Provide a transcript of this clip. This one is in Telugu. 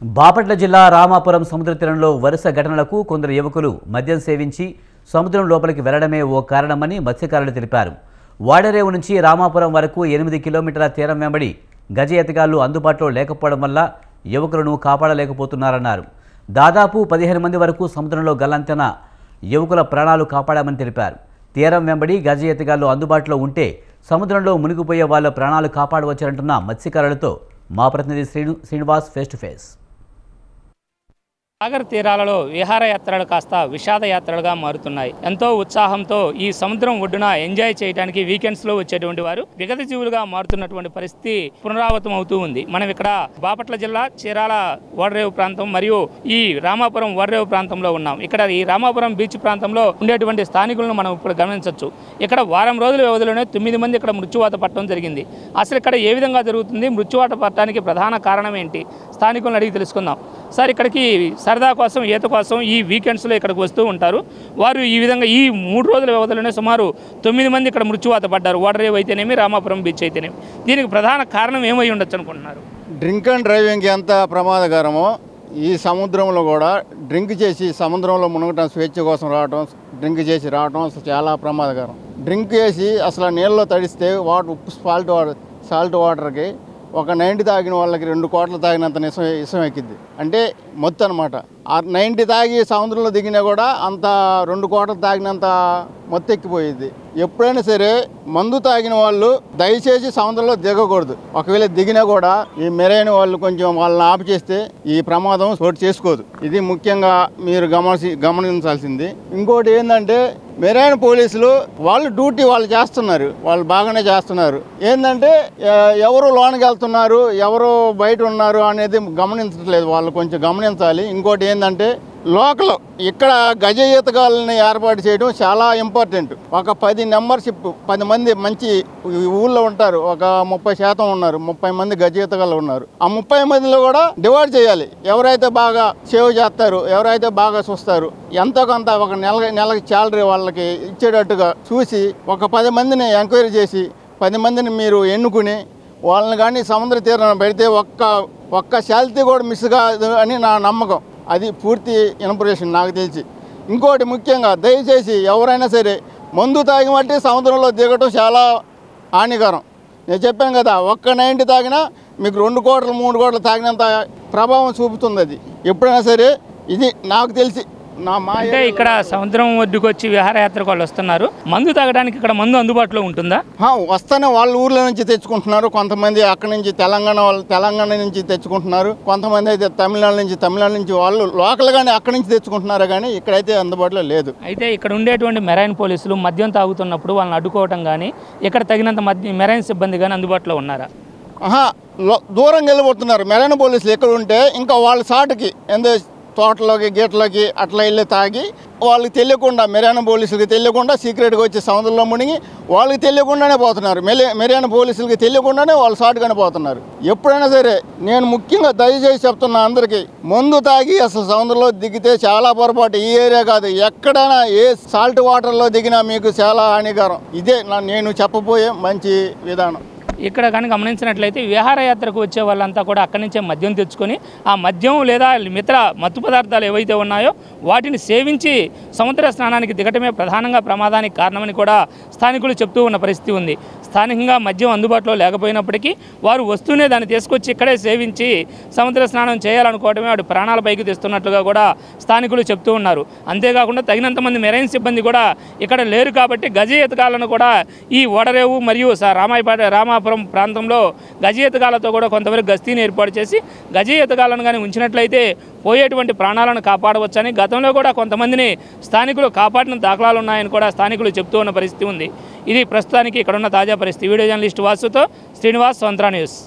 బాపట్ల జిల్లా రామాపురం సముద్ర తీరంలో వరుస ఘటనలకు కొందరు యువకులు మద్యం సేవించి సముద్రం లోపలికి వెళ్లడమే ఓ కారణమని మత్స్యకారులు తెలిపారు. వాడరేవు నుంచి రామాపురం వరకు 8 కిలోమీటర్ల తీరం వెంబడి గజ ఎత్తిగాళ్లు అందుబాటులో లేకపోవడం వల్ల యువకులను కాపాడలేకపోతున్నారన్నారు. దాదాపు 15 మంది వరకు సముద్రంలో గల్లంతైన యువకుల ప్రాణాలు కాపాడామని తెలిపారు. తీరం వెంబడి గజ ఎత్తిగాళ్లు అందుబాటులో ఉంటే సముద్రంలో మునిగిపోయే వాళ్ళ ప్రాణాలు కాపాడవచ్చంటున్న మత్స్యకారులతో మా ప్రతినిధి Srinivas face to face. Sagar తీరాలలో విహారయాత్రలు కాస్త విషాదయాత్రలుగా మారుతున్నాయి. ఎంతో ఉత్సాహంతో ఈ సముద్రం ఒడ్డున ఎంజాయ్ చేయడానికి వీకెండ్స్లో వచ్చేటువంటి వారు విగత జీవులుగా మారుతున్నటువంటి పరిస్థితి పునరావృతం అవుతూ ఉంది. మనం ఇక్కడ బాపట్ల జిల్లా చీరాల ఓడరేవు ప్రాంతం మరియు ఈ రామాపురం ఓడరేవు ప్రాంతంలో ఉన్నాం. ఇక్కడ ఈ రామాపురం బీచ్ ప్రాంతంలో ఉండేటువంటి స్థానికులను మనం ఇప్పుడు గమనించవచ్చు. ఇక్కడ వారం రోజుల వ్యవధిలోనే 9 మంది ఇక్కడ మృత్యువాత పట్టడం జరిగింది. అసలు ఇక్కడ ఏ విధంగా జరుగుతుంది, మృత్యువాత పట్టడానికి ప్రధాన కారణం ఏంటి, స్థానికులను అడిగి తెలుసుకుందాం. సార్, ఇక్కడికి సరదా కోసం, ఈత కోసం ఈ వీకెండ్స్లో ఇక్కడికి వస్తూ ఉంటారు. వారు ఈ విధంగా ఈ 3 రోజుల వ్యవధిలోనే సుమారు 9 మంది ఇక్కడ మృత్యువాత పడ్డారు. ఓడరేవు అయితేనేమి, రామాపురం బీచ్ అయితేనేమి. దీనికి ప్రధాన కారణం ఏమై ఉండొచ్చు అనుకుంటున్నారు? డ్రింక్ అండ్ డ్రైవింగ్ ఎంత ప్రమాదకరమో ఈ సముద్రంలో కూడా డ్రింక్ చేసి సముద్రంలో మునగటం, స్వేచ్ఛ కోసం రావటం, డ్రింక్ చేసి రావటం చాలా ప్రమాదకరం. డ్రింక్ చేసి అసలు నీళ్ళలో తడిస్తే ఉప్పు సాల్ట్ వాటర్కి ఒక 90 తాగిన వాళ్ళకి 2 కోట్లు తాగినంత ఇసం ఎక్కిద్ది. అంటే మొత్తం అనమాట. ఆ 90 తాగి సముద్రంలో దిగినా కూడా అంత 2 కోట్లు తాగినంత మొత్తం ఎక్కిపోయింది. ఎప్పుడైనా సరే మందు తాగిన వాళ్ళు దయచేసి సముద్రంలో దిగకూడదు. ఒకవేళ దిగినా కూడా ఈ మెరైన్ వాళ్ళు కొంచెం వాళ్ళని ఆపు చేస్తే ఈ ప్రమాదం చోటు చేసుకోదు. ఇది ముఖ్యంగా మీరు గమనించాల్సింది. ఇంకోటి ఏంటంటే మెరైన్ పోలీసులు వాళ్ళు డ్యూటీ వాళ్ళు చేస్తున్నారు, వాళ్ళు బాగానే చేస్తున్నారు. ఏంటంటే ఎవరు లోనికి వెళ్తున్నారు, ఎవరు బయట ఉన్నారు అనేది గమనించట్లేదు. వాళ్ళు కొంచెం గమనించాలి. ఇంకోటి ఏంటంటే లోకల్ ఇక్కడ గజ ఈతగాళ్ళని ఏర్పాటు చేయడం చాలా ఇంపార్టెంట్. ఒక 10 మెంబర్షిప్ 10 మంది మంచి ఊళ్ళో ఉంటారు. ఒక 30% ఉన్నారు, 30 మంది గజ ఈతగాళ్ళు ఉన్నారు. ఆ 30 మందిలో కూడా డివైడ్ చేయాలి. ఎవరైతే బాగా సేవ్ చేస్తారు, ఎవరైతే బాగా చూస్తారు, ఎంతో కొంత ఒక నెలకి శాలరీ వాళ్ళకి ఇచ్చేటట్టుగా చూసి ఒక 10 మందిని ఎంక్వైరీ చేసి 10 మందిని మీరు ఎన్నుకుని వాళ్ళని కానీ సముద్ర తీరాన్ని పెడితే ఒక్క శాలరీ కూడా మిస్ కాదు అని నా నమ్మకం. అది పూర్తి ఇన్ఫర్మేషన్ నాకు తెలిసి. ఇంకోటి ముఖ్యంగా దయచేసి ఎవరైనా సరే మందు తాగి మట్టి సముద్రంలో దిగటం చాలా హానికరం. నేను చెప్పాను కదా, ఒక్క 90 తాగినా మీకు 2 కోట్లు 3 కోట్లు తాగినంత ప్రభావం చూపుతుంది. అది ఎప్పుడైనా సరే ఇది నాకు తెలిసి అంటే ఇక్కడ సముద్రం ఒడ్డుకు వచ్చి విహారయాత్రకు వాళ్ళు వస్తున్నారు. మందు తాగడానికి ఇక్కడ మందు అందుబాటులో ఉంటుందా? వస్తానే వాళ్ళ ఊర్ల నుంచి తెచ్చుకుంటున్నారు. కొంతమంది అక్కడి నుంచి తెలంగాణ నుంచి తెచ్చుకుంటున్నారు. కొంతమంది అయితే తమిళనాడు నుంచి వాళ్ళు లోకల్గానే అక్కడి నుంచి తెచ్చుకుంటున్నారు. కానీ ఇక్కడైతే అందుబాటులో లేదు. అయితే ఇక్కడ ఉండేటువంటి మెరైన్ పోలీసులు మద్యం తాగుతున్నప్పుడు వాళ్ళని అడ్డుకోవటం కానీ ఇక్కడ తగినంత మెరైన్ సిబ్బంది కానీ అందుబాటులో ఉన్నారా? దూరంగా వెళ్ళిపోతున్నారు. మెరైన్ పోలీసులు ఎక్కడ ఉంటే ఇంకా వాళ్ళ సాటుకి తోటలోకి గేట్లోకి అట్లా వెళ్ళి తాగి వాళ్ళకి తెలియకుండా, మెరైన్ పోలీసులకి తెలియకుండా సీక్రెట్గా వచ్చి సముద్రంలో మునిగి వాళ్ళకి తెలియకుండానే పోతున్నారు. మెరైన్ పోలీసులకి తెలియకుండానే వాళ్ళు షార్ట్గానే పోతున్నారు. ఎప్పుడైనా సరే నేను ముఖ్యంగా దయచేసి చెప్తున్నా అందరికీ, మందు తాగి అసలు సముద్రంలో దిగితే చాలా పొరపాటు. ఈ ఏరియా కాదు, ఎక్కడైనా ఏ సాల్ట్ వాటర్లో దిగినా మీకు చాలా హానికరం. ఇదే నేను చెప్పబోయే మంచి విధానం. ఇక్కడ కానీ గమనించినట్లయితే విహారయాత్రకు వచ్చే వాళ్ళంతా కూడా అక్కడి నుంచే మద్యం తెచ్చుకొని ఆ మద్యం లేదా మిత్ర మత్తు పదార్థాలు ఏవైతే ఉన్నాయో వాటిని సేవించి సముద్ర స్నానానికి దిగటమే ప్రధానంగా ప్రమాదానికి కారణమని కూడా స్థానికులు చెప్తూ ఉన్న పరిస్థితి ఉంది. స్థానికంగా మద్యం అందుబాటులో లేకపోయినప్పటికీ వారు వస్తూనే దాన్ని తీసుకొచ్చి ఇక్కడే సేవించి సముద్ర స్నానం చేయాలనుకోవడమే వాడు ప్రాణాల పైకి తెస్తున్నట్లుగా కూడా స్థానికులు చెప్తూ ఉన్నారు. అంతేకాకుండా తగినంత మంది మెరైన్ సిబ్బంది కూడా ఇక్కడ లేరు కాబట్టి గజ ఈతగాళ్లను కూడా ఈ ఓడరేవు మరియు రామాపురం ప్రాంతంలో గజ ఈతగాళ్లతో కూడా కొంతవరకు గస్తీని ఏర్పాటు చేసి గజ ఈతగాళ్లను కానీ ఉంచినట్లయితే పోయేటువంటి ప్రాణాలను కాపాడవచ్చని గతంలో కూడా కొంతమందిని స్థానికులు కాపాడిన దాఖలాలు ఉన్నాయని కూడా స్థానికులు చెప్తూ ఉన్న పరిస్థితి ఉంది. ఇది ప్రస్తుతానికి ఇక్కడ ఉన్న తాజా పరిస్థితి. వీడియో జర్నలిస్ట్ వాసుతో శ్రీనివాస్, స్వంత్ర న్యూస్.